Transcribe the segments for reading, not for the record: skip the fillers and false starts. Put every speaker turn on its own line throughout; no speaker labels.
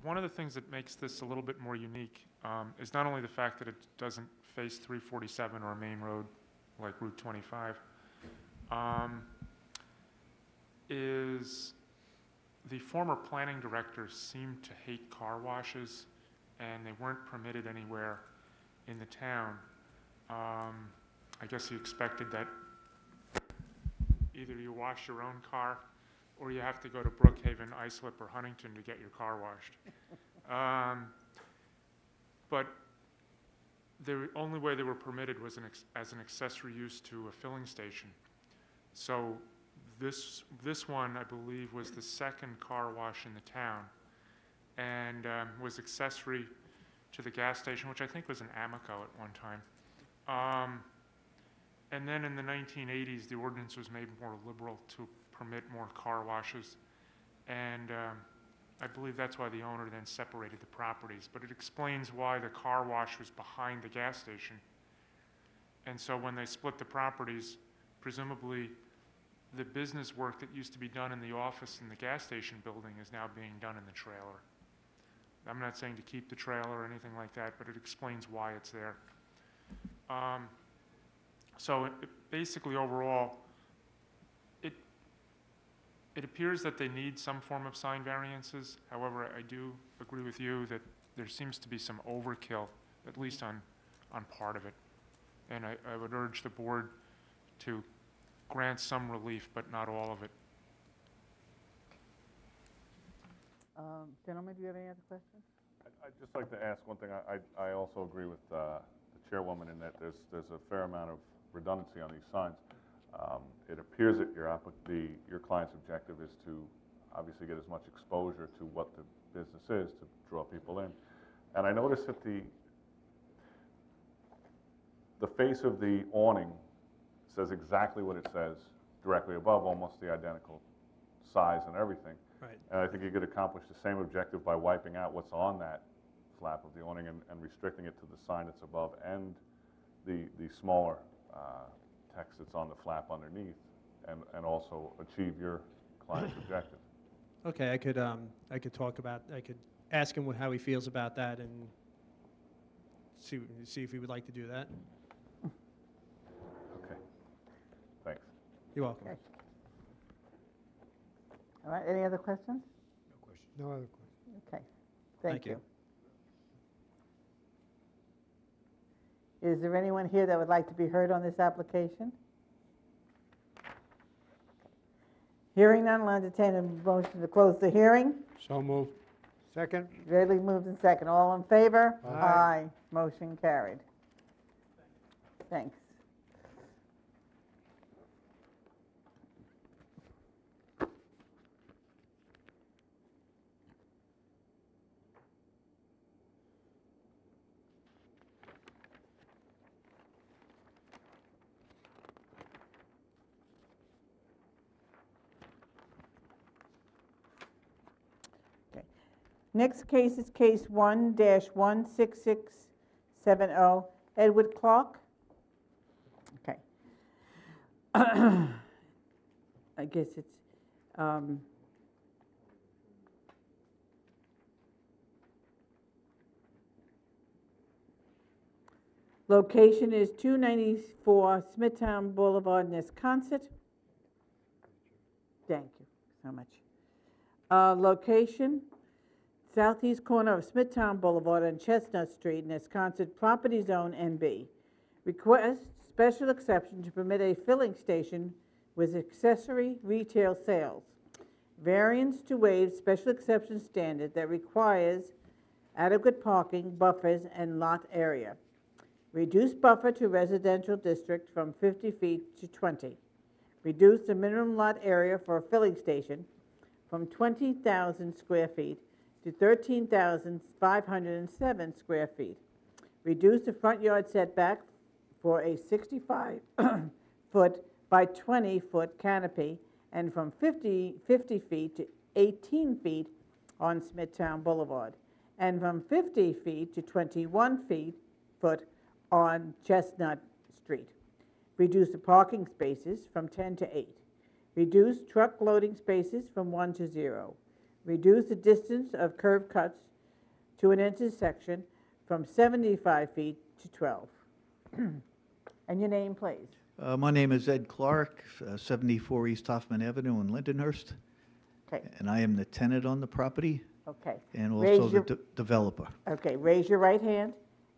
one of the things that makes this a little bit more unique is not only the fact that it doesn't face 347 or a main road like Route 25, is the former planning director seemed to hate car washes, and they weren't permitted anywhere in the town. I guess he expected that either you wash your own car or you have to go to Brookhaven, Islip, or Huntington to get your car washed. But the only way they were permitted was as an accessory use to a filling station. So this one, I believe, was the second car wash in the town, and was accessory to the gas station, which I think was an Amoco at one time. And then in the 1980s, the ordinance was made more liberal to permit more car washes, and I believe that's why the owner then separated the properties. But it explains why the car wash was behind the gas station. And so when they split the properties, presumably the business work that used to be done in the office in the gas station building is now being done in the trailer. I'm not saying to keep the trailer or anything like that, but it explains why it's there. So basically, overall, it appears that they need some form of sign variances. However, I do agree with you that there seems to be some overkill, at least on part of it. And I would urge the board to grant some relief, but not all of it.
Gentlemen, do you have any other questions?
I'd just like to ask one thing. I also agree with the chairwoman in that there's a fair amount of redundancy on these signs. It appears that your client's objective is to obviously get as much exposure to what the business is to draw people in. And I noticed that the face of the awning says exactly what it says directly above, almost the identical size and everything.
Right.
And I think you could accomplish the same objective by wiping out what's on that flap of the awning and restricting it to the sign that's above and the smaller text that's on the flap underneath, and also achieve your client's objective.
Okay, I could ask him how he feels about that and see if he would like to do that.
Okay. Thanks.
You're welcome.
Okay. All right, any other questions?
No question. No other question.
Okay, thank
you.
you. Is there anyone here that would like to be heard on this application? Hearing none, I'll entertain a motion to close the hearing.
So moved. Second?
Readily moved and second. All in favor?
Aye.
Motion carried. Thanks. Next case is case 1-16670, Edward Clark. Okay. I guess it's, location is 294 Smithtown Boulevard, Nesconset. Thank you so much. Location, southeast corner of Smithtown Boulevard and Chestnut Street, Nesconset, property zone NB. Request special exception to permit a filling station with accessory retail sales. Variance to waive special exception standard that requires adequate parking, buffers, and lot area. Reduce buffer to residential district from 50 feet to 20. Reduce the minimum lot area for a filling station from 20,000 square feet to 13,507 square feet. Reduce the front yard setback for a 65-foot by 20-foot canopy and from 50 feet to 18 feet on Smithtown Boulevard, and from 50 feet to 21 foot on Chestnut Street. Reduce the parking spaces from 10 to 8. Reduce truck loading spaces from 1 to 0. Reduce the distance of curb cuts to an intersection from 75 feet to 12. And your name, please.
My name is Ed Clark, 74 East Hoffman Avenue in Lindenhurst,
Okay,
and I am the tenant on the property
okay.
and
Raise
also
your-
the developer.
Okay, raise your right hand.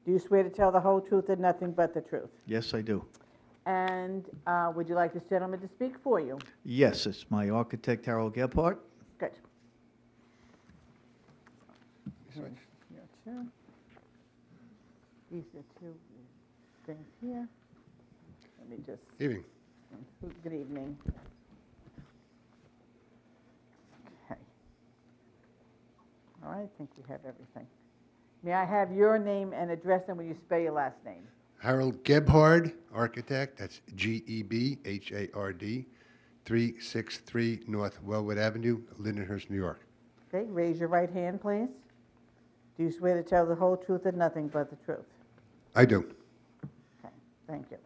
Do you swear to tell the whole truth and nothing but the truth?
Yes, I do.
And would you like this gentleman to speak for you?
Yes, it's my architect, Harold Gebhardt.
Good. Here, two. These are two things here. Let me just,
Evening.
good evening. Okay. All right, I think we have everything. May I have your name and address, and will you spell your last name?
Harold Gebhard, architect, that's Gebhard, 363 North Wellwood Avenue, Lindenhurst, New York.
Okay, raise your right hand, please. Do you swear to tell the whole truth and nothing but the truth?
I do.
Okay, thank you.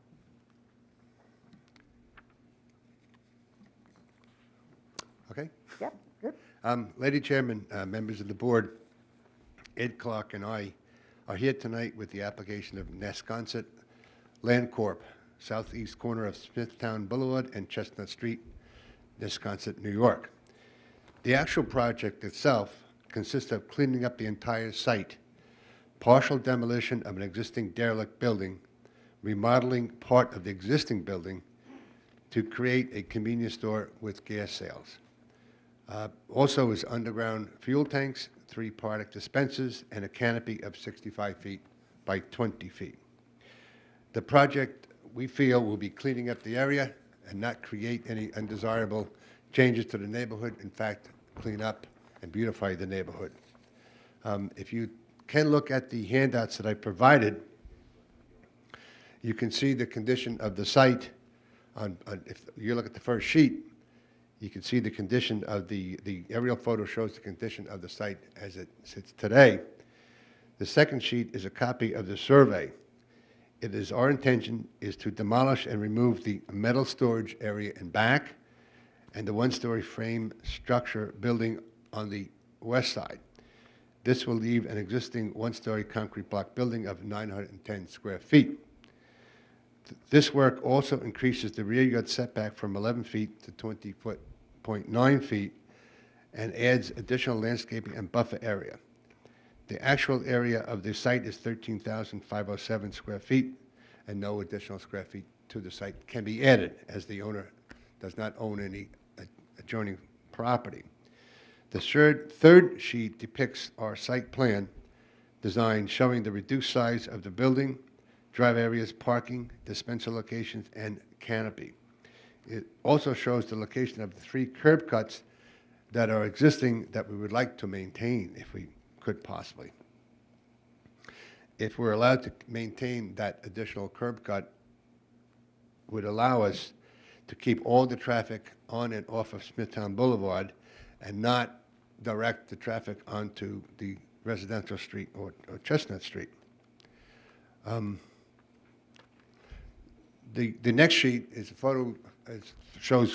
Okay.
Yep, good.
Lady Chairman, members of the board, Ed Clark and I are here tonight with the application of Nesconset Land Corp., southeast corner of Smithtown Boulevard and Chestnut Street, Nesconset, New York. The actual project itself consists of cleaning up the entire site, partial demolition of an existing derelict building, remodeling part of the existing building to create a convenience store with gas sales. Also is underground fuel tanks, 3 product dispensers, and a canopy of 65 feet by 20 feet. The project, we feel, will be cleaning up the area and not create any undesirable changes to the neighborhood. In fact, clean up and beautify the neighborhood. If you can look at the handouts that I provided, you can see the condition of the site. If you look at the first sheet, you can see the condition of the aerial photo shows the condition of the site as it sits today. The second sheet is a copy of the survey. It is our intention is to demolish and remove the metal storage area in back and the 1-story frame structure building on the west side. This will leave an existing 1-story concrete block building of 910 square feet. This work also increases the rear yard setback from 11 feet to 20.9 feet and adds additional landscaping and buffer area. The actual area of the site is 13,507 square feet, and no additional square feet to the site can be added, as the owner does not own any adjoining property. The third sheet depicts our site plan design showing the reduced size of the building, drive areas, parking, dispenser locations, and canopy. It also shows the location of the 3 curb cuts that are existing that we would like to maintain if we could possibly. If we're allowed to maintain that additional curb cut, would allow us to keep all the traffic on and off of Smithtown Boulevard and not direct the traffic onto the residential street or Chestnut Street. The next sheet is a photo, shows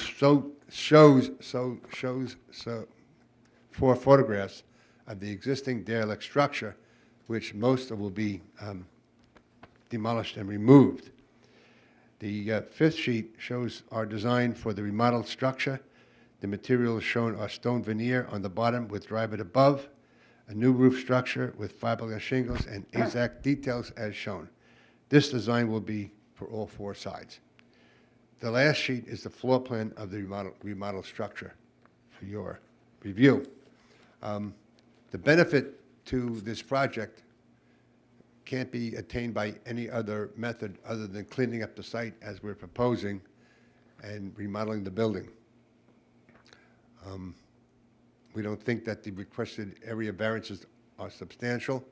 4 photographs of the existing derelict structure, which most will be demolished and removed. The 5th sheet shows our design for the remodeled structure. The materials shown are stone veneer on the bottom with driveway above, a new roof structure with fiberglass shingles, and exact details as shown. This design will be for all 4 sides. The last sheet is the floor plan of the remodeled structure for your review. The benefit to this project can't be attained by any other method other than cleaning up the site as we're proposing and remodeling the building. We don't think that the requested area variances are substantial,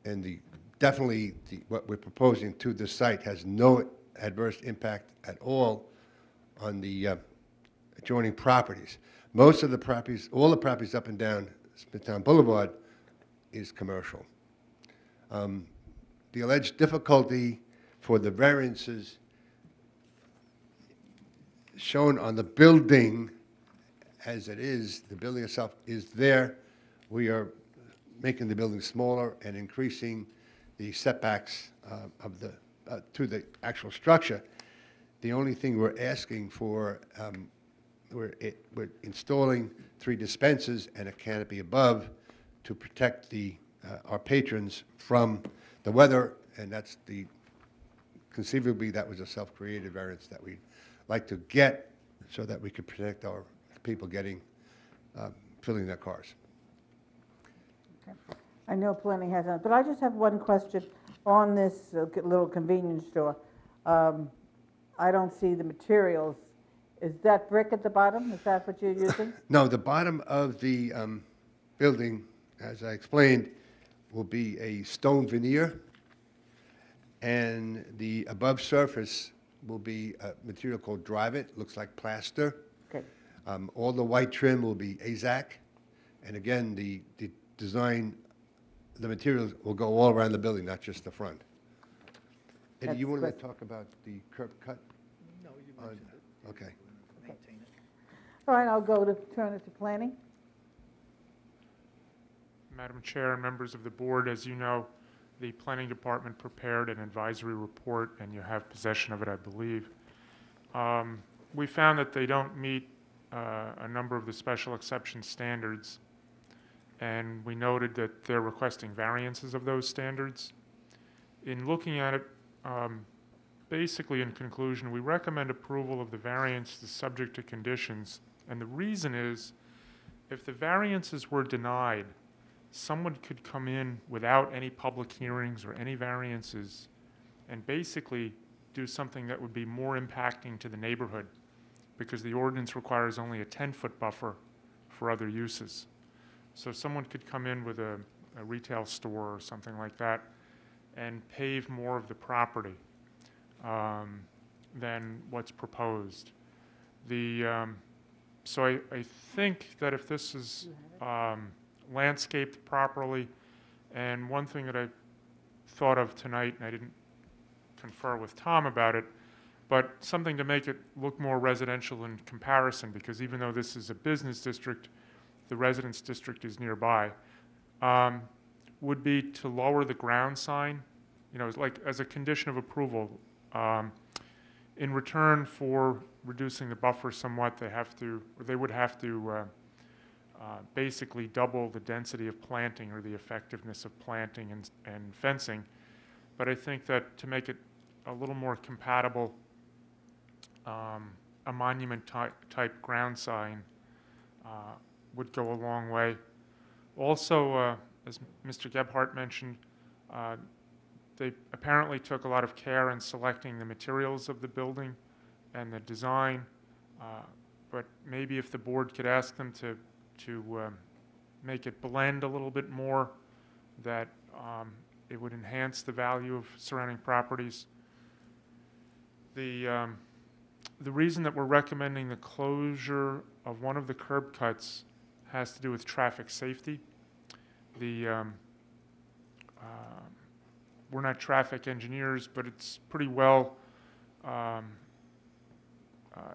and definitely what we're proposing to this site has no adverse impact at all on the adjoining properties. Most of the properties, all the properties up and down Smithtown Boulevard is commercial. The alleged difficulty for the variances shown on the building as it is, the building itself is there. We are making the building smaller and increasing the setbacks of the, to the actual structure. The only thing we're asking for, we're installing 3 dispensers and a canopy above to protect the, our patrons from the weather, and that's the, conceivably, that was a self-created variance that we'd like to get so that we could protect our people getting, filling their cars.
I know planning has not, but I just have one question on this little convenience store. I don't see the materials. Is that brick at the bottom? Is that what you're using?
No, the bottom of the building, as I explained, will be a stone veneer, and the above surface will be a material called Drive It, looks like plaster.
Okay.
All the white trim will be AZAC, and again, the design, the materials will go all around the building, not just the front. Eddie,
That's
you wanted
good.
to talk about the curb cut?
No, you
mentioned Okay.
Maintain it.
All right, I'll go to, turn it to planning.
Madam Chair and members of the board, as you know, the Planning Department prepared an advisory report, and you have possession of it, I believe. We found that they don't meet a number of the special exception standards, and we noted that they're requesting variances of those standards. In looking at it, basically in conclusion, we recommend approval of the variance is subject to conditions, and the reason is if the variances were denied, someone could come in without any public hearings or any variances and basically do something that would be more impacting to the neighborhood because the ordinance requires only a 10-foot buffer for other uses. So someone could come in with a retail store or something like that and pave more of the property than what's proposed. So I think that if this is landscaped properly, and one thing that I thought of tonight, and I didn't confer with Tom about it, but something to make it look more residential in comparison, because even though this is a business district, the residence district is nearby, would be to lower the ground sign, you know, like as a condition of approval. In return for reducing the buffer somewhat, they would have to basically double the density of planting or the effectiveness of planting and fencing. But I think that to make it a little more compatible, a monument type ground sign would go a long way. Also, as Mr. Gebhardt mentioned, they apparently took a lot of care in selecting the materials of the building and the design, but maybe if the board could ask them to make it blend a little bit more, that it would enhance the value of surrounding properties. The reason that we're recommending the closure of one of the curb cuts has to do with traffic safety. We're not traffic engineers, but it's pretty well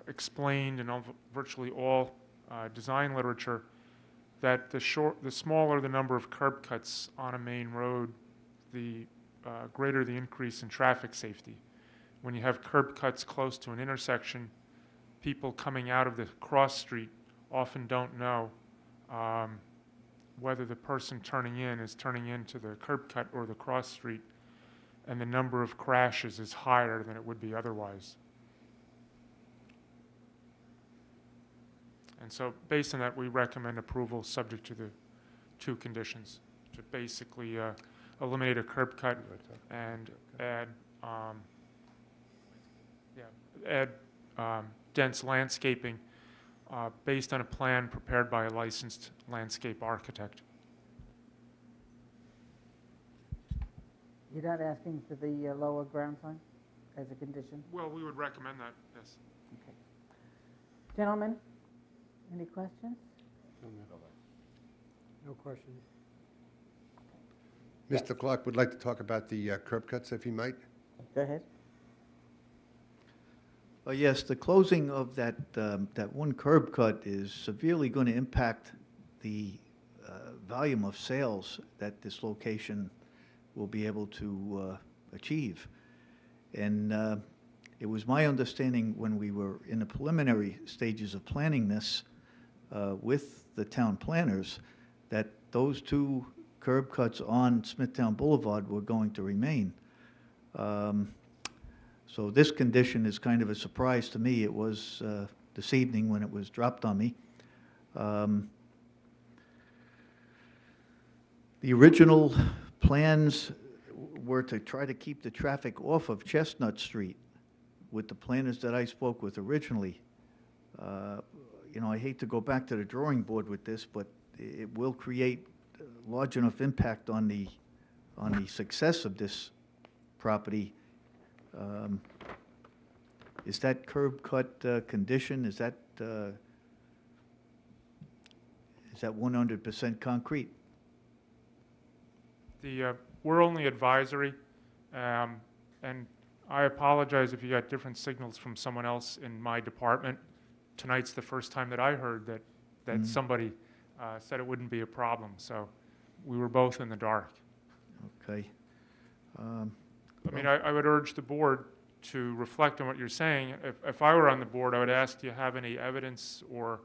explained in virtually all design literature that the smaller the number of curb cuts on a main road, the greater the increase in traffic safety. When you have curb cuts close to an intersection, people coming out of the cross street often don't know whether the person turning in is turning into the curb cut or the cross street, and the number of crashes is higher than it would be otherwise. And so based on that, we recommend approval subject to the 2 conditions, to basically eliminate a curb cut and add dense landscaping based on a plan prepared by a licensed landscape architect.
You're not asking for the lower ground sign as a condition?
Well, we would recommend that, yes.
Okay. Gentlemen, any questions?
No questions.
Mr. Clark would like to talk about the curb cuts, if he might.
Go ahead.
Yes, the closing of that one curb cut is severely going to impact the volume of sales that this location will be able to achieve. And it was my understanding when we were in the preliminary stages of planning this with the town planners that those two curb cuts on Smithtown Boulevard were going to remain. So this condition is kind of a surprise to me. It was this evening when it was dropped on me. The original plans were to try to keep the traffic off of Chestnut Street with the planners that I spoke with originally. You know, I hate to go back to the drawing board with this, but it will create large enough impact on the success of this property. Is that curb cut condition, is that 100% concrete?
We're only advisory, and I apologize if you got different signals from someone else in my department. Tonight's the first time that I heard that somebody said it wouldn't be a problem, so we were both in the dark.
Okay.
I mean, I would urge the board to reflect on what you're saying. If I were on the board, I would ask, do you have any evidence or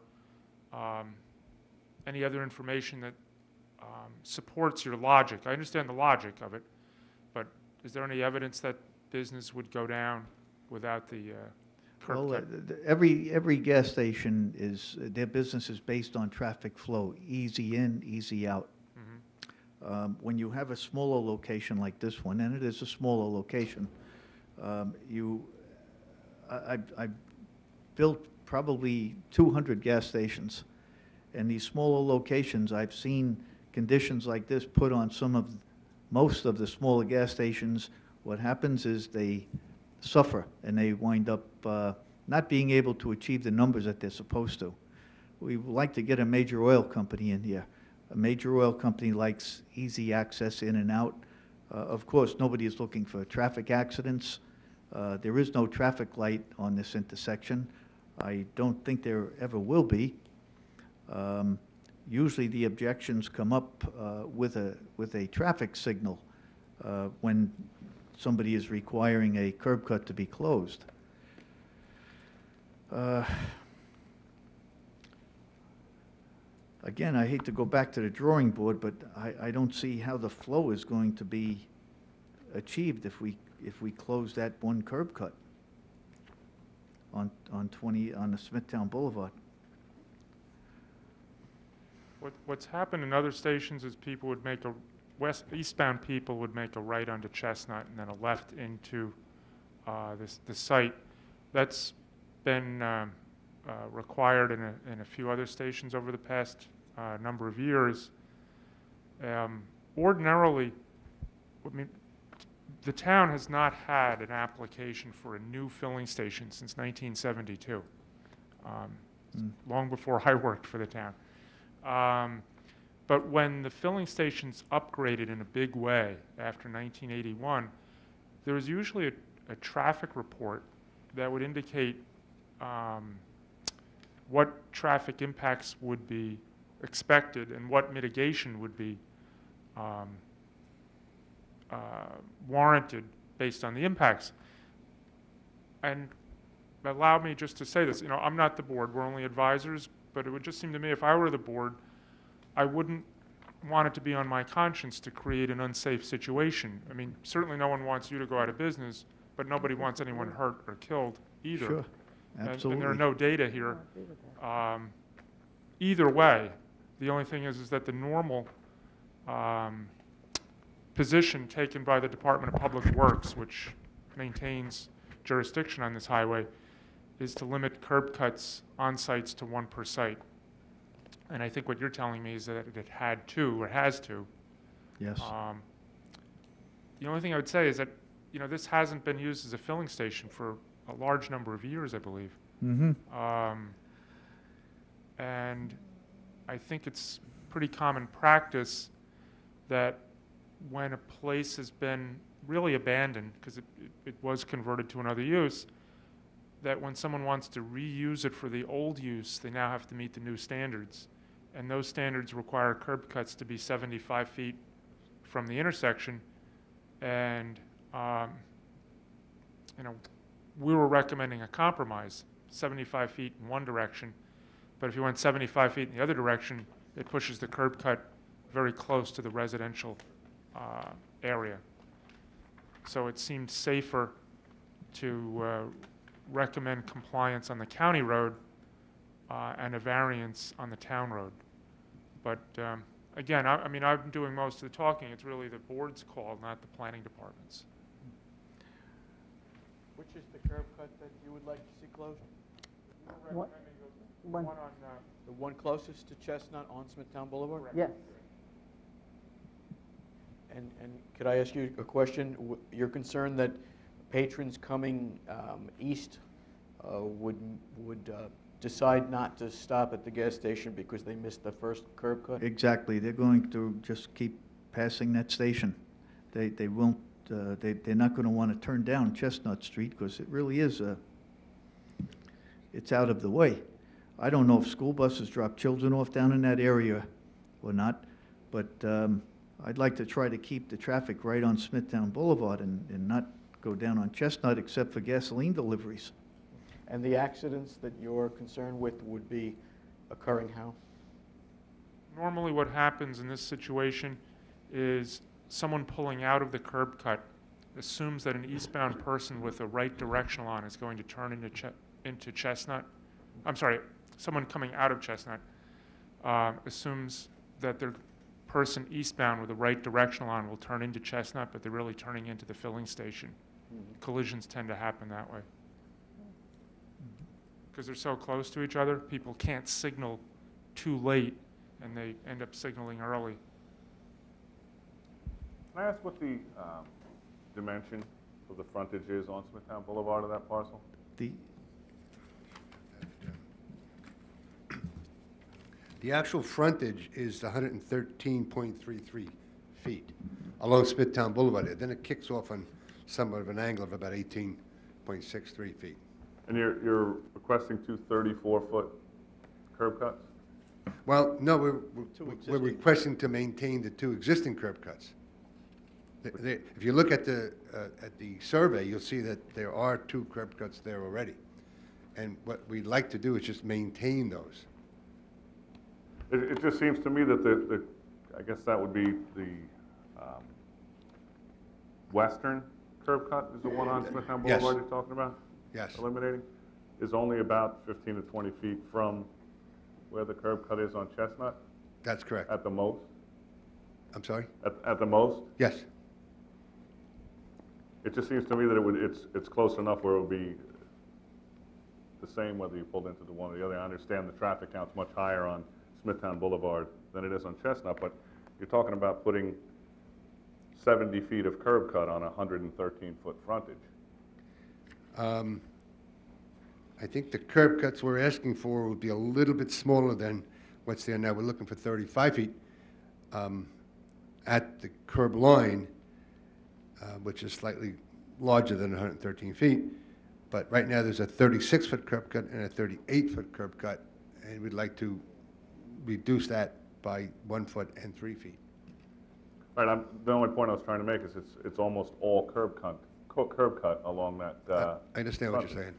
any other information that supports your logic? I understand the logic of it, but is there any evidence that business would go down without the curb
Well,
cut?
every gas station is, their business is based on traffic flow, easy in, easy out. When you have a smaller location like this one, and it is a smaller location, I've built probably 200 gas stations. And these smaller locations, I've seen conditions like this put on most of the smaller gas stations. What happens is they suffer and they wind up not being able to achieve the numbers that they're supposed to. We would like to get a major oil company in here. A major oil company likes easy access in and out. Of course, nobody is looking for traffic accidents. There is no traffic light on this intersection. I don't think there ever will be. Usually the objections come up with a traffic signal when somebody is requiring a curb cut to be closed. Again, I hate to go back to the drawing board, but I don't see how the flow is going to be achieved if we close that one curb cut on the Smithtown Boulevard.
What's happened in other stations is people would make eastbound people would make a right onto Chestnut and then a left into the site. That's been required in a few other stations over the past number of years. Ordinarily, I mean, the town has not had an application for a new filling station since 1972, long before I worked for the town. But when the filling stations upgraded in a big way after 1981, there was usually a traffic report that would indicate what traffic impacts would be expected and what mitigation would be warranted based on the impacts. And allow me just to say this, you know, I'm not the board, we're only advisors, but it would just seem to me if I were the board, I wouldn't want it to be on my conscience to create an unsafe situation. I mean, certainly no one wants you to go out of business, but nobody wants anyone hurt or killed either.
Sure, absolutely.
And there are no data here. Either way, the only thing is that the normal position taken by the Department of Public Works, which maintains jurisdiction on this highway, is to limit curb cuts on sites to one per site. And I think what you're telling me is that it had to, or has to.
Yes.
The only thing I would say is that, you know, this hasn't been used as a filling station for a large number of years, I believe. And I think it's pretty common practice that when a place has been really abandoned, because it was converted to another use, that when someone wants to reuse it for the old use, they now have to meet the new standards. and those standards require curb cuts to be 75 feet from the intersection. And, you know, we were recommending a compromise, 75 feet in one direction, but if you went 75 feet in the other direction, it pushes the curb cut very close to the residential area. So it seemed safer to recommend compliance on the county road and a variance on the town road. But again, I mean, I'm doing most of the talking. It's really the board's call, not the planning department's.
Which is the curb cut that you would like to see closed?
One-
One
one-
on,
The one closest to Chestnut on Smithtown Boulevard?
Yes.
And could I ask you a question? You're concerned that patrons coming east would decide not to stop at the gas station because they missed the first curb cut?
Exactly, they're going to just keep passing that station. They won't, they're not going to want to turn down Chestnut Street because it really is it's out of the way. I don't know if school buses drop children off down in that area or not, but I'd like to try to keep the traffic right on Smithtown Boulevard and not go down on Chestnut except for gasoline deliveries.
And the accidents that you're concerned with would be occurring how?
normally what happens in this situation is someone pulling out of the curb cut assumes that an eastbound person with a right directional on is going to turn into Chestnut. I'm sorry, someone coming out of Chestnut assumes that the person eastbound with the right directional on will turn into Chestnut, but they're really turning into the filling station. Collisions tend to happen that way. Because they're so close to each other, people can't signal too late, and they end up signaling early.
Can I ask what the dimension of the frontage is on Smithtown Boulevard of that parcel?
The actual frontage is 113.33 feet along Smithtown Boulevard. Then it kicks off on somewhat of an angle of about 18.63 feet.
And you're requesting two 34-foot curb cuts?
Well, no, we're requesting to maintain the two existing curb cuts. If you look at the survey, you'll see that there are two curb cuts there already. And what we'd like to do is just maintain those.
It just seems to me that I guess that would be the western curb cut is the one on Smithtown
Yes.
Boulevard you're talking about?
Yes,
Eliminating, is only about 15 to 20 feet from where the curb cut is on Chestnut,
that's correct.
at the most?
I'm sorry?
At the most?
Yes.
It just seems to me that it's close enough where it would be the same whether you pulled into the one or the other. I understand the traffic count's much higher on Smithtown Boulevard than it is on Chestnut, but you're talking about putting 70 feet of curb cut on a 113-foot frontage.
I think the curb cuts we're asking for would be a little bit smaller than what's there now. We're looking for 35 feet at the curb line, which is slightly larger than 113 feet. But right now, there's a 36-foot curb cut and a 38-foot curb cut, and we'd like to reduce that by 1 foot and 3 feet.
Right, the only point I was trying to make is it's almost all curb cut along that.
I understand what you're
frontage.
saying.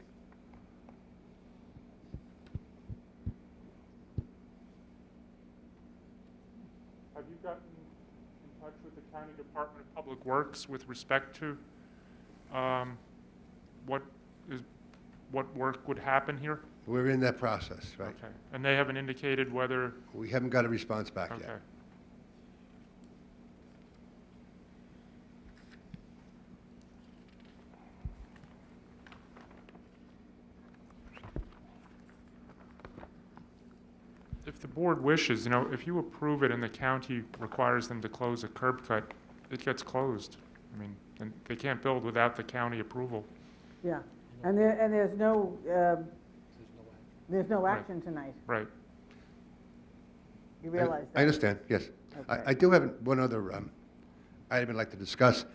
Have you gotten in touch with the County Department of Public Works with respect to what work would happen here?
We're in that process, right?
Okay. And they haven't indicated whether,
We haven't got a response back
okay.
yet.
If the board wishes, you know, if you approve it and the county requires them to close a curb cut, it gets closed. I mean, and they can't build without the county approval.
Yeah, and there's no
Right.
action tonight.
Right.
You realize that?
I understand, yes.
Okay.
I do have one other item I'd like to discuss.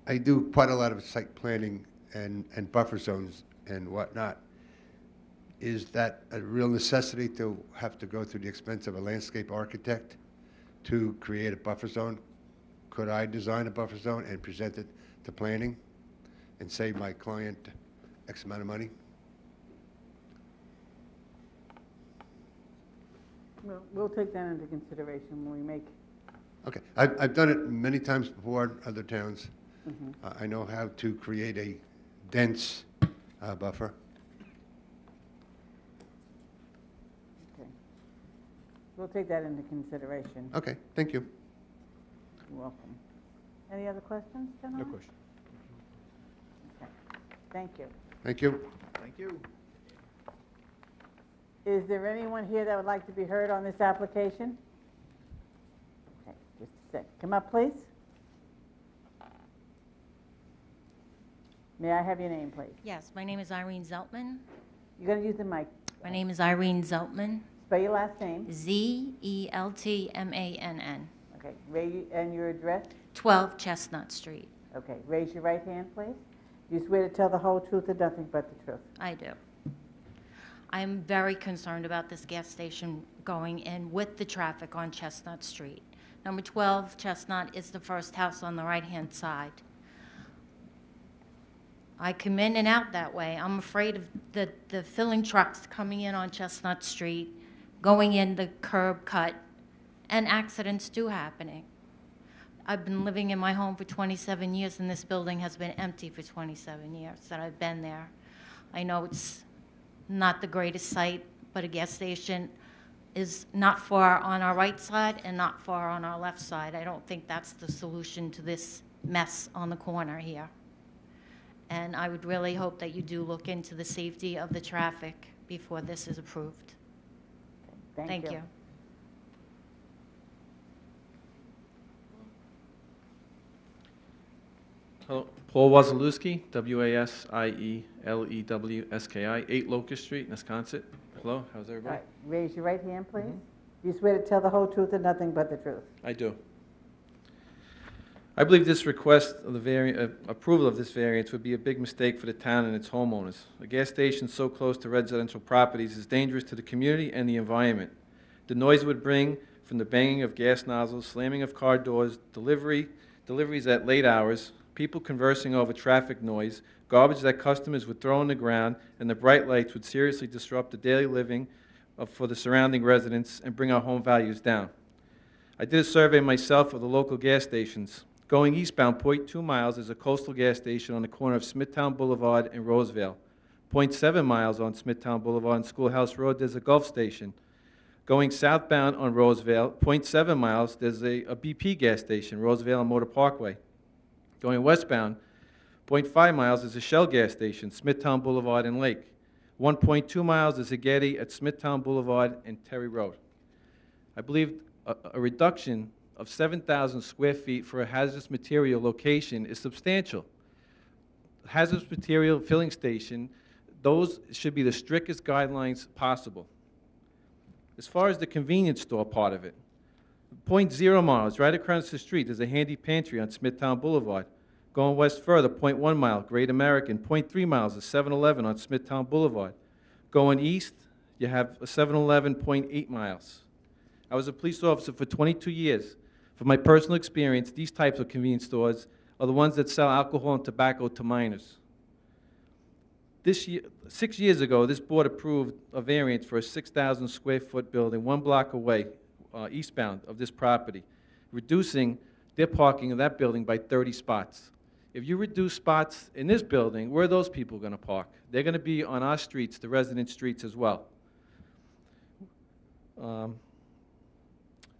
I do quite a lot of site planning and buffer zones and whatnot. is that a real necessity to have to go through the expense of a landscape architect to create a buffer zone? Could I design a buffer zone and present it to planning and save my client X amount of money?
We'll take that into consideration when we make,
Okay, I've done it many times before in other towns.
mhm.
I know how to create a dense buffer.
Okay. We'll take that into consideration.
Okay, thank you.
You're welcome. Any other questions,
No
gentlemen?
question.
Okay. Thank you.
Thank you.
Thank you.
Is there anyone here that would like to be heard on this application? Okay, just a sec. Come up, please. May I have your name, please?
Yes, my name is Irene Zeltman.
You're going to use the mic.
My name is Irene Zeltman,
Spell your last name.
Zeltmann,
Okay, and your address?
12 Chestnut Street.
Okay, raise your right hand, please. Do you swear to tell the whole truth and nothing but the truth?
I do. I am very concerned about this gas station going in with the traffic on Chestnut Street. Number 12 Chestnut is the first house on the right-hand side. I come in and out that way. I'm afraid of the filling trucks coming in on Chestnut Street, going in the curb cut, and accidents do happening. I've been living in my home for 27 years, and this building has been empty for 27 years that I've been there. I know it's not the greatest site, but a gas station is not far on our right side and not far on our left side. I don't think that's the solution to this mess on the corner here. And I would really hope that you do look into the safety of the traffic before this is approved. Thank you.
Hello, Paul Wasilewski, Wasielewski, 8 Locust Street, Wisconsin. Hello, how's
All
everybody?
right, raise your right hand, please. Do you swear to tell the whole truth and nothing but the truth?
I do. I believe this request of the approval of this variance would be a big mistake for the town and its homeowners. A gas station so close to residential properties is dangerous to the community and the environment. The noise it would bring from the banging of gas nozzles, slamming of car doors, deliveries at late hours, people conversing over traffic noise, garbage that customers would throw on the ground, and the bright lights would seriously disrupt the daily living for the surrounding residents and bring our home values down. I did a survey myself of the local gas stations. Going eastbound 0.2 miles is a coastal gas station on the corner of Smithtown Boulevard and Roseville. 0.7 miles on Smithtown Boulevard and Schoolhouse Road, there's a Gulf station. Going southbound on Roseville, 0.7 miles, there's a BP gas station, Roseville and Motor Parkway. Going westbound, 0.5 miles is a Shell gas station, Smithtown Boulevard and Lake. 1.2 miles is a Getty at Smithtown Boulevard and Terry Road. I believe a reduction of 7,000 square feet for a hazardous material location is substantial. Hazardous material filling station, those should be the strictest guidelines possible. As far as the convenience store part of it, 0.0 miles, right across the street, there's a handy pantry on Smithtown Boulevard. Going west further, 0.1 mile, Great American. 0.3 miles, a 7-Eleven on Smithtown Boulevard. Going east, you have a 7-Eleven, 0.8 miles. I was a police officer for 22 years. From my personal experience, these types of convenience stores are the ones that sell alcohol and tobacco to minors. 6 years ago, this board approved a variance for a 6,000 square foot building 1 block away, eastbound of this property, reducing their parking of that building by 30 spots. If you reduce spots in this building, where are those people going to park? They're going to be on our streets, the resident streets as well.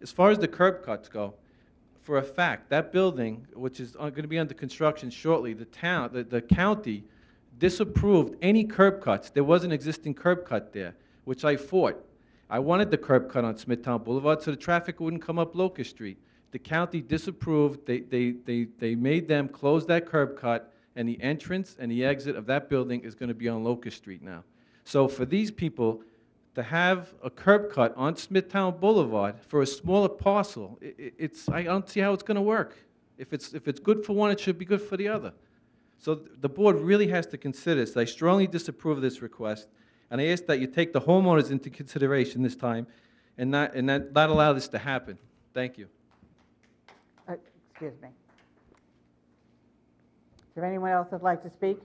As far as the curb cuts go, for a fact, that building, which is going to be under construction shortly, the county disapproved any curb cuts. There was an existing curb cut there, which I fought. I wanted the curb cut on Smithtown Boulevard so the traffic wouldn't come up Locust Street. The county disapproved. They made them close that curb cut, and the entrance and the exit of that building is going to be on Locust Street now. So for these people to have a curb cut on Smithtown Boulevard for a smaller parcel, I don't see how it's going to work. If it's good for one, it should be good for the other. So the board really has to consider this. I strongly disapprove of this request, And I ask that you take the homeowners into consideration this time and not allow this to happen. Thank you.
Excuse me. Is there anyone else that'd like to speak?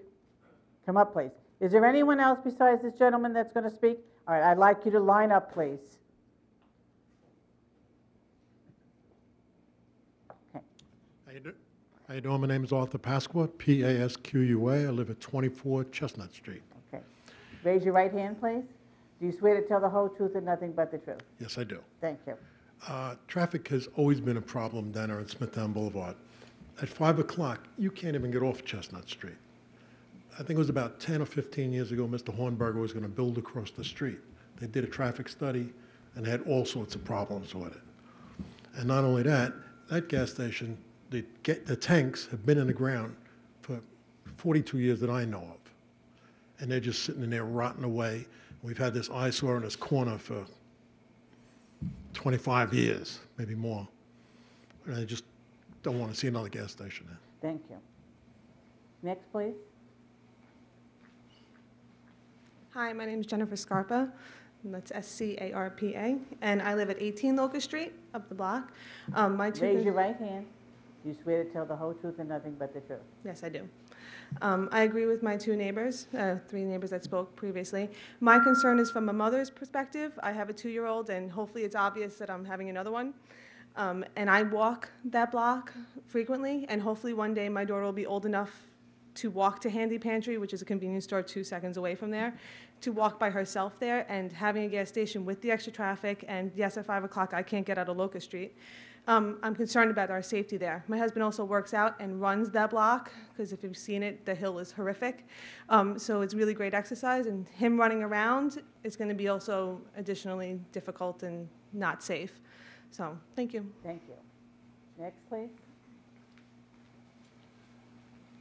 Come up, please. Is there anyone else besides this gentleman that's going to speak? All right, I'd like you to line up, please. Okay.
How you doing? My name is Arthur Pasqua, P-A-S-Q-U-A. I live at 24 Chestnut Street.
Okay. Raise your right hand, please. Do you swear to tell the whole truth and nothing but the truth?
Yes, I do.
Thank you.
Traffic has always been a problem down there on Smithtown Boulevard. At 5 o'clock, you can't even get off Chestnut Street. I think it was about 10 or 15 years ago, Mr. Hornberger was going to build across the street. They did a traffic study and had all sorts of problems with it. And not only that, that gas station, the tanks have been in the ground for 42 years that I know of. And they're just sitting in there rotting away. We've had this eyesore in this corner for 25 years, maybe more. And I just don't want to see another gas station there.
Thank you. Next, please.
Hi, my name is Jennifer Scarpa, and that's S-C-A-R-P-A, and I live at 18 Locust Street, up the block.
Raise your right hand. Do you swear to tell the whole truth and nothing but the truth?
Yes, I do. I agree with my two neighbors, three neighbors that spoke previously. My concern is from a mother's perspective. I have a 2-year-old, and hopefully it's obvious that I'm having another one. And I walk that block frequently, and hopefully one day my daughter will be old enough to walk to Handy Pantry, which is a convenience store 2 seconds away from there, to walk by herself there, and having a gas station with the extra traffic, and yes, at 5 o'clock I can't get out of Locust Street. I'm concerned about our safety there. My husband also works out and runs that block, because if you've seen it, the hill is horrific. So it's really great exercise, and him running around is going to be also additionally difficult and not safe. So, thank you.
Thank you. Next, please.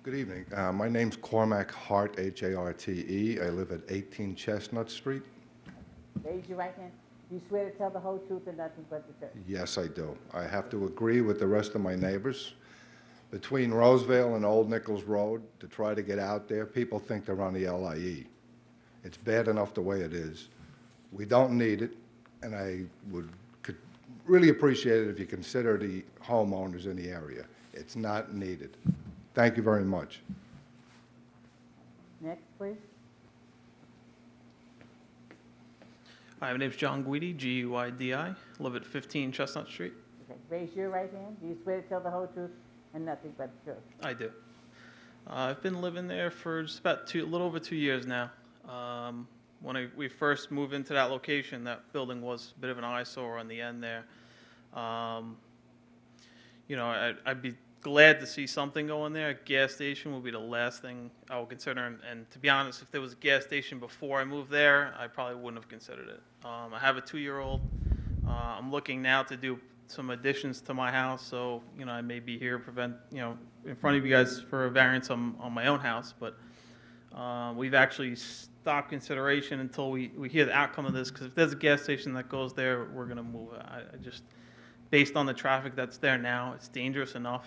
Good evening. My name's Cormac Hart, H-A-R-T-E. I live at 18 Chestnut Street.
Raise your right hand. Do you swear to tell the whole truth and nothing but the truth?
Yes, I do. I have to agree with the rest of my neighbors. Between Roseville and Old Nichols Road, to try to get out there, people think they're on the LIE. It's bad enough the way it is. We don't need it, and I could really appreciate it if you consider the homeowners in the area. It's not needed. Thank you very much.
Next, please.
Hi, my name's John Guidi, G-U-I-D-I. Live at 15 Chestnut Street.
Okay. Raise your right hand. Do you swear to tell the whole truth and nothing but the truth?
I do. I've been living there for just about a little over 2 years now. When we first moved into that location, that building was a bit of an eyesore on the end there. You know, I'd be glad to see something going there. A gas station would be the last thing I would consider. And to be honest, if there was a gas station before I moved there, I probably wouldn't have considered it. I have a 2-year-old. I'm looking now to do some additions to my house, so you know I may be here in front of you guys for a variance on my own house, but we've actually stopped consideration until we hear the outcome of this, because if there's a gas station that goes there, we're going to move it. I just, based on the traffic that's there now, it's dangerous enough.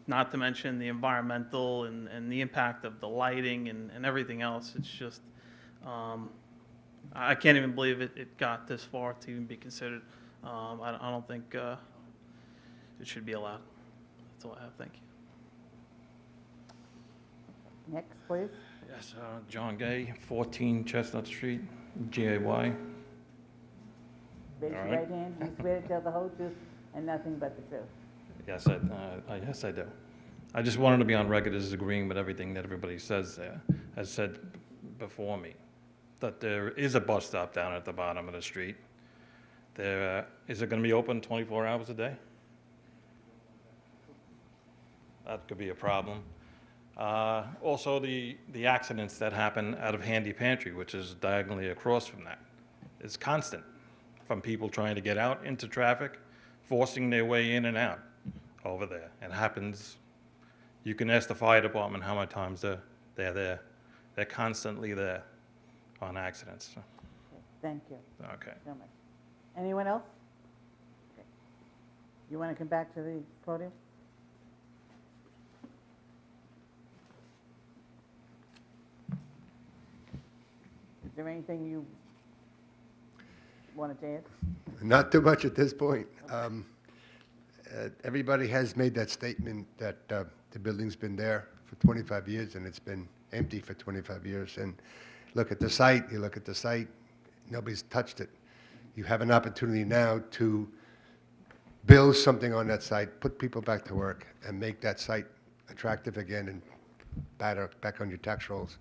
Not to mention the environmental and the impact of the lighting and everything else. It's just, I can't even believe it got this far to even be considered. I don't think it should be allowed. That's all I have. Thank you.
Next, please.
Yes, John Gay, 14 Chestnut Street, G-A-Y.
Raise your right hand. Do you swear to tell the whole truth and nothing but the truth?
Yes, yes, I do. I just wanted to be on record as agreeing with everything that everybody says there, has said before me, that there is a bus stop down at the bottom of the street. Is it going to be open 24 hours a day? That could be a problem. Also, the accidents that happen out of Handy Pantry, which is diagonally across from that, is constant, from people trying to get out into traffic, forcing their way in and out over there. It happens. You can ask the fire department how many times they're there. They're constantly there on accidents.
Okay, thank you.
Okay.
So much. Anyone else? Okay. You want to come back to the podium? there anything you wanted to add?
Not too much at this point. Everybody has made that statement that the building's been there for 25 years and it's been empty for 25 years. And look at the site, you look at the site, nobody's touched it. You have an opportunity now to build something on that site, put people back to work, and make that site attractive again and back on your tax rolls.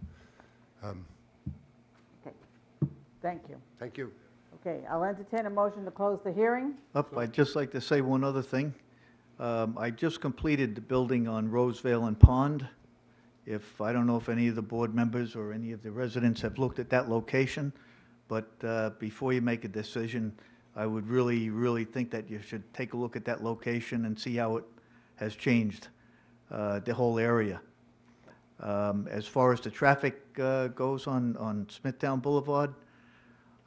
Okay, thank you.
Thank you.
Okay, I'll entertain a motion to close the hearing.
I'd just like to say one other thing. I just completed the building on Rosevale and Pond. I don't know if any of the board members or any of the residents have looked at that location, but before you make a decision, I would really, really think that you should take a look at that location and see how it has changed, the whole area. As far as the traffic goes on Smithtown Boulevard,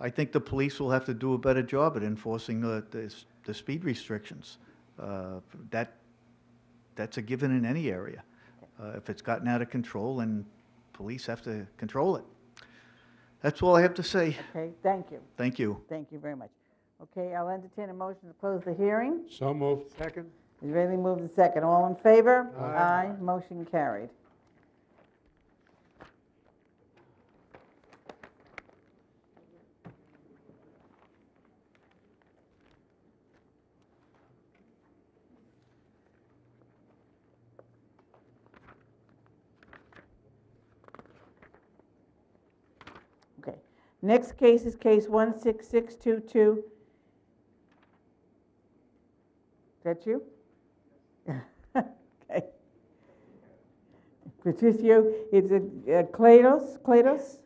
I think the police will have to do a better job at enforcing the speed restrictions. That's a given in any area. If it's gotten out of control, then police have to control it. That's all I have to say.
Okay, thank you.
Thank you.
Thank you very much. Okay, I'll entertain a motion to close the hearing.
So moved. Second.
Israeli moved and second. All in favor?
Aye.
Motion carried. Okay. Next case is case 16622. Is that you? Okay. Patricio, it's a Claros? Claros.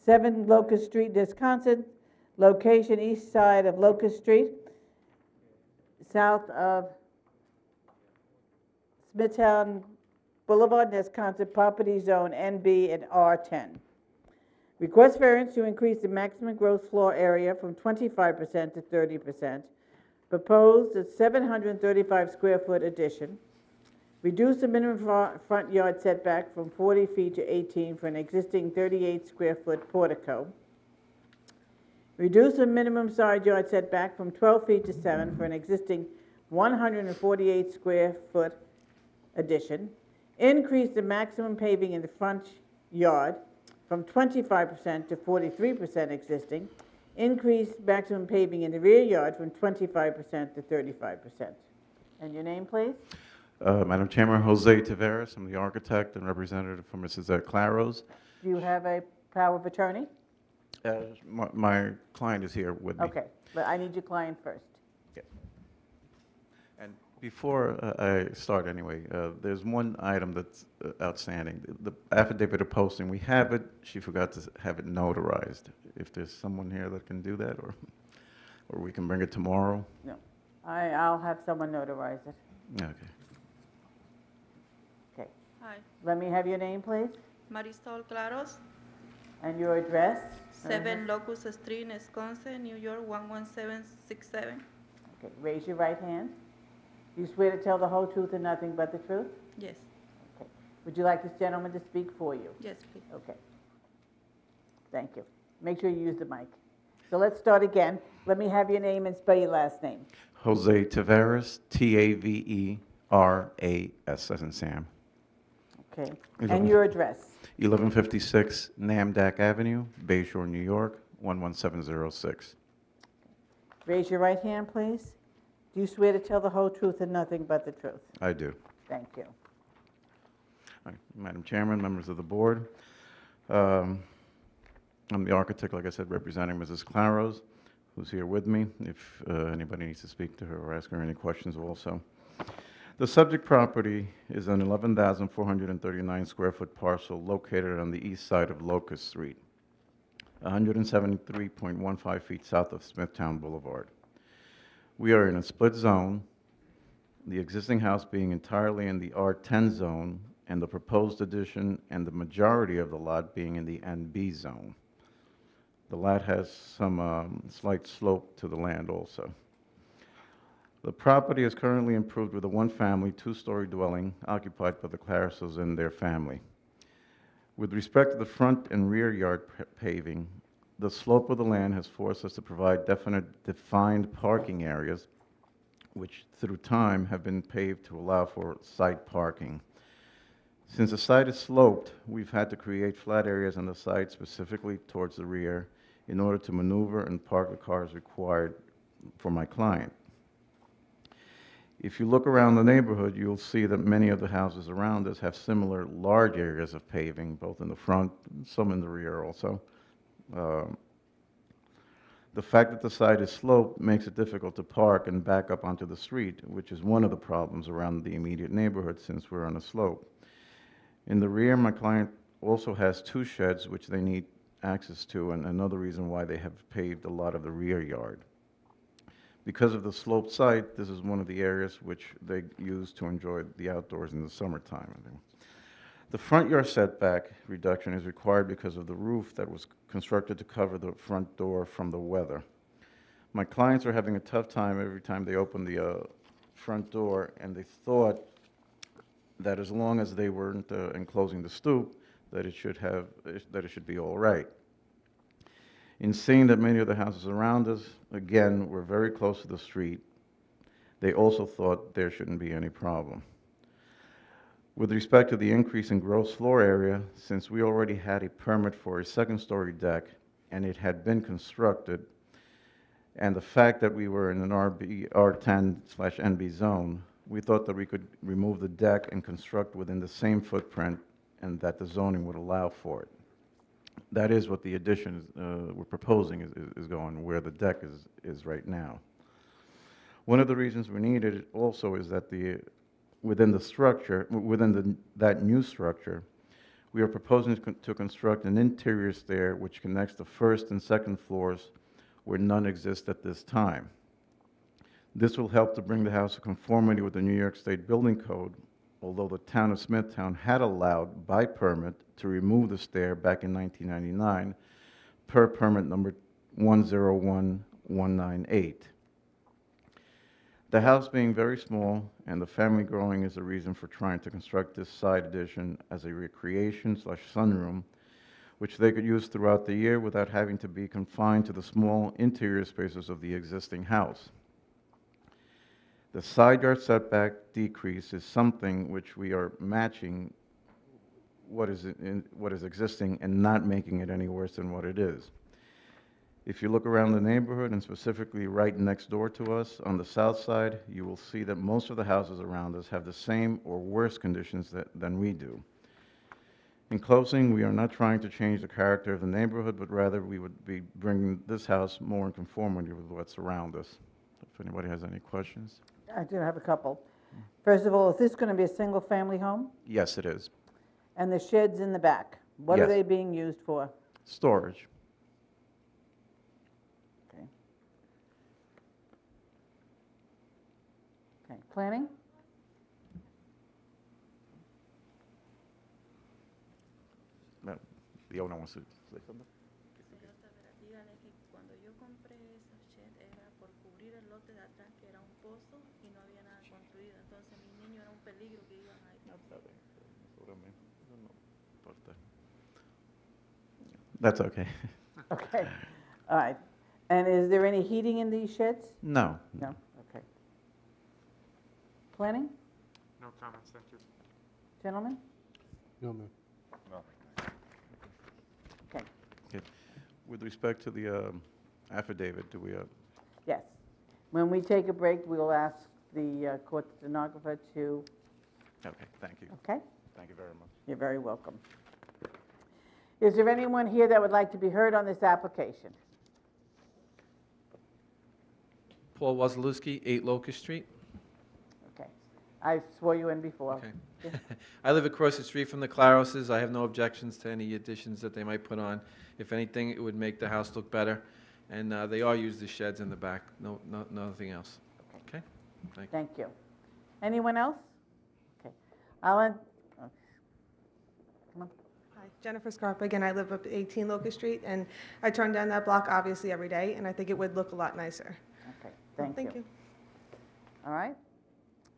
7 Locust Street, Wisconsin. Location east side of Locust Street, south of Smithtown Boulevard, Wisconsin, property zone NB and R10. Request variance to increase the maximum gross floor area from 25% to 30%. Proposed a 735 square foot addition. Reduce the minimum front yard setback from 40 feet to 18 for an existing 38 square foot portico. Reduce the minimum side yard setback from 12 feet to 7 for an existing 148 square foot addition. Increase the maximum paving in the front yard from 25% to 43% existing. Increase maximum paving in the rear yard from 25% to 35%. And your name, please?
Madam Chairman, Jose Taveras. I'm the architect and representative for Mrs. Claros.
Do you have a power of attorney?
My client is here with me.
Okay, but I need your client first.
Yeah. And before I start anyway, there's one item that's outstanding. The affidavit of posting, we have it. She forgot to have it notarized. If there's someone here that can do that, or we can bring it tomorrow.
No, I'll have someone notarize it.
Okay.
Okay.
Hi,
Let me have your name, please,
Marisol Claros,
and your address.
7 Locust Street, Wisconsin, New York, 11767.
Okay, raise your right hand. You swear to tell the whole truth and nothing but the truth?
Yes,
Okay. Would you like this gentleman to speak for you?
yes, please.
Okay. Thank you. Make sure you use the mic. So let's start again. Let me have your name and spell your last name.
Jose Taveras, Taveras, as in Sam.
Okay. And your address.
1156 Namdak Avenue, Bayshore, New York, 11706.
Raise your right hand, please. Do you swear to tell the whole truth and nothing but the truth?
I do.
Thank you.
All right, Madam Chairman, members of the board, I'm the architect, like I said, representing Mrs. Claros, who's here with me, if anybody needs to speak to her or ask her any questions also. The subject property is an 11,439 square foot parcel located on the east side of Locust Street, 173.15 feet south of Smithtown Boulevard. We are in a split zone, the existing house being entirely in the R10 zone, and the proposed addition and the majority of the lot being in the NB zone. The lot has some slight slope to the land also. The property is currently improved with a one-family, two-story dwelling occupied by the Clarisos and their family. With respect to the front and rear yard paving, the slope of the land has forced us to provide defined parking areas, which through time have been paved to allow for side parking. Since the site is sloped, we've had to create flat areas on the site specifically towards the rear in order to maneuver and park the cars required for my client. If you look around the neighborhood, you'll see that many of the houses around us have similar large areas of paving, both in the front, some in the rear also. The fact that the site is sloped makes it difficult to park and back up onto the street, which is one of the problems around the immediate neighborhood since we're on a slope. In the rear, my client also has 2 sheds which they need access to, and another reason why they have paved a lot of the rear yard. Because of the sloped site, this is one of the areas which they use to enjoy the outdoors in the summertime. The front yard setback reduction is required because of the roof that was constructed to cover the front door from the weather. My clients are having a tough time every time they open the front door, and they thought that as long as they weren't enclosing the stoop, that it should be all right. In seeing that many of the houses around us, again, were very close to the street, they also thought there shouldn't be any problem. With respect to the increase in gross floor area, since we already had a permit for a second-story deck and it had been constructed, and the fact that we were in an R10/NB zone, we thought that we could remove the deck and construct within the same footprint and that the zoning would allow for it. That is what the addition we're proposing is going, where the deck is right now. One of the reasons we needed it also is that within that new structure, we are proposing to construct an interior stair which connects the first and second floors where none exist at this time. This will help to bring the house to conformity with the New York State Building Code, although the town of Smithtown had allowed by permit to remove the stair back in 1999 per permit number 101198. The house being very small and the family growing is the reason for trying to construct this side addition as a recreation/sunroom, which they could use throughout the year without having to be confined to the small interior spaces of the existing house. The side yard setback decrease is something which we are matching what is existing and not making it any worse than what it is. If you look around the neighborhood, and specifically right next door to us on the south side, you will see that most of the houses around us have the same or worse conditions than we do. In closing, we are not trying to change the character of the neighborhood, but rather we would be bringing this house more in conformity with what's around us. If anybody has any questions?
I do have a couple. First of all, is this going to be a single-family home?
Yes, it is.
And the sheds in the back, what are
Yes.
they being used for?
Storage.
Okay. Okay, planning?
No, the owner wants to say something?
Dígale que cuando yo compré esa shed era por cubrir el lote de atrás que era un pozo y no había nada construido. Entonces mis niños era un peligro que iban a ir.
That's okay.
Okay, all right. And is there any heating in these sheds?
No.
No, okay. Planning,
No comments, thank you.
gentlemen?
No, ma'am.
Okay,
Okay. With respect to the affidavit, do we,
yes. When we take a break, we'll ask the court stenographer to,
okay, thank you.
okay?
Thank you very much.
You're very welcome. Is there anyone here that would like to be heard on this application?
Paul Wazalewski, 8 Locust Street.
Okay. I swore you in before.
Okay. I live across the street from the Claroses. I have no objections to any additions that they might put on. If anything, it would make the house look better. And they are used as sheds in the back, nothing else. Okay? Thank you.
Thank you. Anyone else? Okay. Alan? Oh. Come on.
Hi, Jennifer Scarpa. Again, I live up at 18 Locust Street, and I turn down that block obviously every day, and I think it would look a lot nicer.
Okay, thank you.
you.
All right.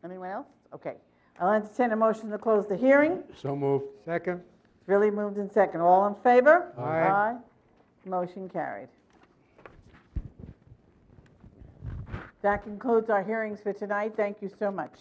Anyone else? Okay. I'll entertain a motion to close the hearing.
So moved. Second.
Billy moved in second. All in favor?
Aye.
Motion carried. That concludes our hearings for tonight. Thank you so much.